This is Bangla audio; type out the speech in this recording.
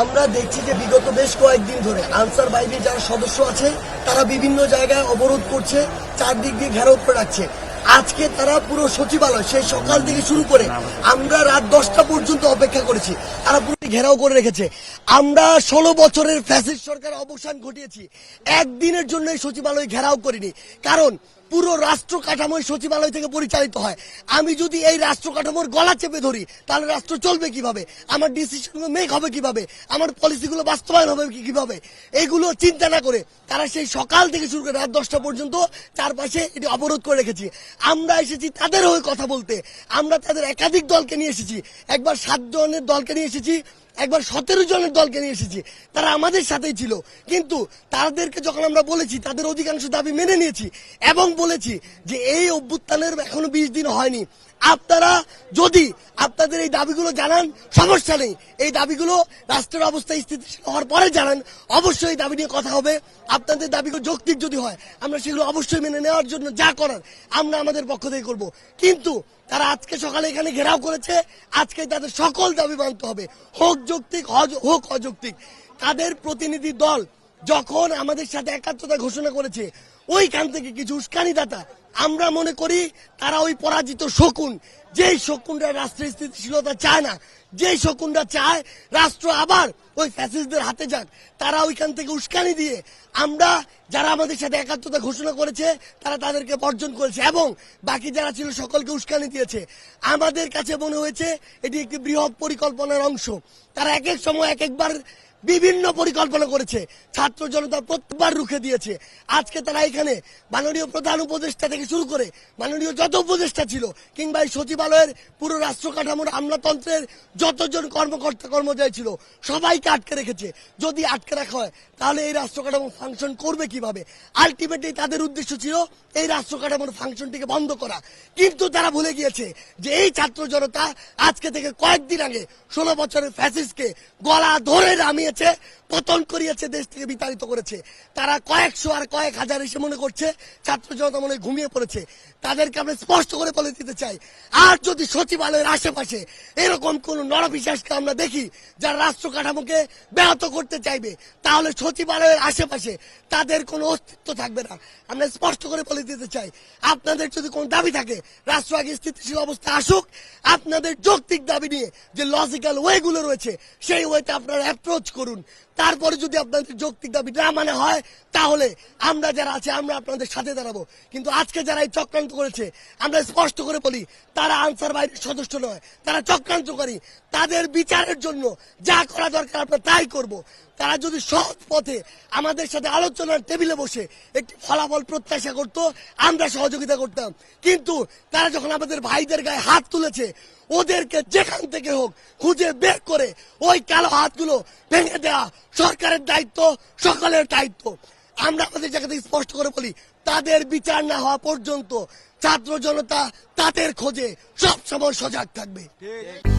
আমরা দেখছি যে বিগত বেশ কয়েকদিন ধরে আনসার বাহিনীর যারা সদস্য আছে তারা বিভিন্ন জায়গায় অবরোধ করছে, চারদিক দিয়ে ঘেরাও করে রাখছে। আজকে তারা পুরো সচিবালয় সেই সকাল থেকে শুরু করে আমরা রাত 10টা পর্যন্ত অপেক্ষা করেছি, তারা পুরো ঘেরাও করে রেখেছে। আমরা 16 বছরের ফ্যাসিস্ট সরকার অবসান ঘটিয়েছি, একদিনের জন্য এই সচিবালয় ঘেরাও করিনি। কারণ পুরো রাষ্ট্র কাঠামো সচিবালয় থেকে পরিচালিত হয়। আমি যদি এই রাষ্ট্র কাঠামোর গলা চেপে ধরি তাহলে রাষ্ট্র চলবে কিভাবে, আমার ডিসিশনগুলো মেক হবে কিভাবে, আমার পলিসিগুলো বাস্তবায়ন হবে কিভাবে, এইগুলো চিন্তা না করে তারা সেই সকাল থেকে শুরু করে রাত 10টা পর্যন্ত চারপাশে এটি অবরোধ করে রেখেছি। আমরা এসেছি তাদের হয়ে কথা বলতে, আমরা তাদের একাধিক দলকে নিয়ে এসেছি, একবার 7 জনের দলকে নিয়ে এসেছি, একবার 17 জনের দলকে নিয়ে এসেছি, তারা আমাদের সাথেই ছিল। কিন্তু তাদেরকে যখন আমরা বলেছি তাদের অধিকাংশ দাবি মেনে নিয়েছি এবং বলেছি যে এই অভ্যুত্থানের এখনো 20 দিন হয়নি, আপনারা যদি আপনাদের এই দাবিগুলো জানান সমস্যা নেই, এই দাবিগুলো রাষ্ট্রের অবস্থা স্থিতিশীল হওয়ার পরে জানান, অবশ্যই দাবি নিয়ে কথা হবে। আপনাদের দাবিগুলো যৌক্তিক যদি হয় আমরা সেগুলো অবশ্যই মেনে নেওয়ার জন্য যা করার আমরা আমাদের পক্ষ থেকে করব। কিন্তু তারা আজকে সকালে এখানে ঘেরাও করেছে, আজকে তাদের সকল দাবি মানতে হবে, হোক যৌক্তিক হোক অযৌক্তিক। তাদের প্রতিনিধি দল যখন আমাদের সাথে একাত্মতা ঘোষণা করেছে ওইখান থেকে কিছু উস্কানিদাতা, আমরা মনে করি তারা ওই পরাজিত শকুন, যেই শকুনরা রাষ্ট্রের স্থিতিশীলতা চায় না, যেই শকুনরা চায় রাষ্ট্র আবার ওই ফ্যাসিস্টদের হাতে যাক, তারা ওইখান থেকে উস্কানি দিয়ে আমরা যারা আমাদের সাথে একাত্মতা ঘোষণা করেছে তারা তাদেরকে বর্জন করেছে এবং বাকি যারা ছিল সকলকে উস্কানি দিয়েছে। আমাদের কাছে মনে হয়েছে এটি একটি বৃহৎ পরিকল্পনার অংশ। তারা এক এক সময় এক একবার বিভিন্ন পরিকল্পনা করেছে, ছাত্র জনতা প্রত্যেকবার রুখে দিয়েছে। আজকে তারা এখানে মাননীয় প্রধান উপদেষ্টা থেকে শুরু করে মাননীয় যত উপদেষ্টা ছিল কিংবা এই সচিবালয়ের পুরো রাষ্ট্র কাঠামোর আমলাতন্ত্রের যতজন কর্মকর্তা কর্মচারী ছিল সবাইকে আটকে রেখেছে। যদি আটকে রাখা হয় তাহলে এই রাষ্ট্র কাঠামো ফাংশন করবে কিভাবে? আলটিমেটলি তাদের উদ্দেশ্য ছিল এই রাষ্ট্র কাঠামোর ফাংশনটিকে বন্ধ করা। কিন্তু তারা ভুলে গিয়েছে যে এই ছাত্র জনতা আজকে থেকে কয়েকদিন আগে 16 বছরের ফ্যাসিস্টকে গলা ধরে নামিয়েছে, পতন করিয়েছে, দেশ থেকে বিতাড়িত করেছে। তারা কয়েকশো আর কয়েক হাজার এসে মনে করছে ছাত্র জনতা মনে ঘুমিয়ে পড়েছে। তাদেরকে আমরা স্পষ্ট করে বলে দিতে চাই, আর যদি সচিবালয়ের আশেপাশে এরকম কোন নরপিশাচকে আমরা দেখি যারা রাষ্ট্র কাঠামোকে ব্যাহত করতে চাইবে তাহলে সচিবালয়ের আশেপাশে তাদের কোনো অস্তিত্ব থাকবে না। আমরা স্পষ্ট করে বলে দিতে চাই, আপনাদের যদি কোন দাবি থাকে রাষ্ট্র আগে স্থিতিশীল অবস্থা আসুক, আপনাদের যৌক্তিক দাবি নিয়ে যে লজিক্যাল ওয়েগুলো রয়েছে সেই ওয়েতে আপনারা অ্যাপ্রোচ করুন। তারপরে যদি আপনাদের যৌক্তিক দাবি না মানে হয় তাহলে আমরা যারা আছে আমরা আপনাদের সাথে দাঁড়াবো। কিন্তু আজকে যারা এই চক্রান্ত করেছে আমরা স্পষ্ট করে বলি তারা আনসার বাহিনীর সদস্য নয়, তারা চক্রান্তকারী। তাদের বিচারের জন্য যা করা দরকার আমরা তাই করব। তারা যদি সহজ পথে আমাদের সাথে আলোচনার টেবিলে বসে একটি ফলাফল প্রত্যাশা করত আমরা সহযোগিতা করতাম। কিন্তু তারা যখন আমাদের ভাইদের গায়ে হাত তুলেছে ওদেরকে যেখান থেকে হোক খুঁজে বের করে ওই কালো হাতগুলো ভেঙে দেওয়া সরকারের দায়িত্ব, সকলের দায়িত্ব। আমরা আমাদের জায়গা থেকে স্পষ্ট করে বলি তাদের বিচার না হওয়া পর্যন্ত ছাত্র জনতা তাদের খোঁজে সবসময় সজাগ থাকবে।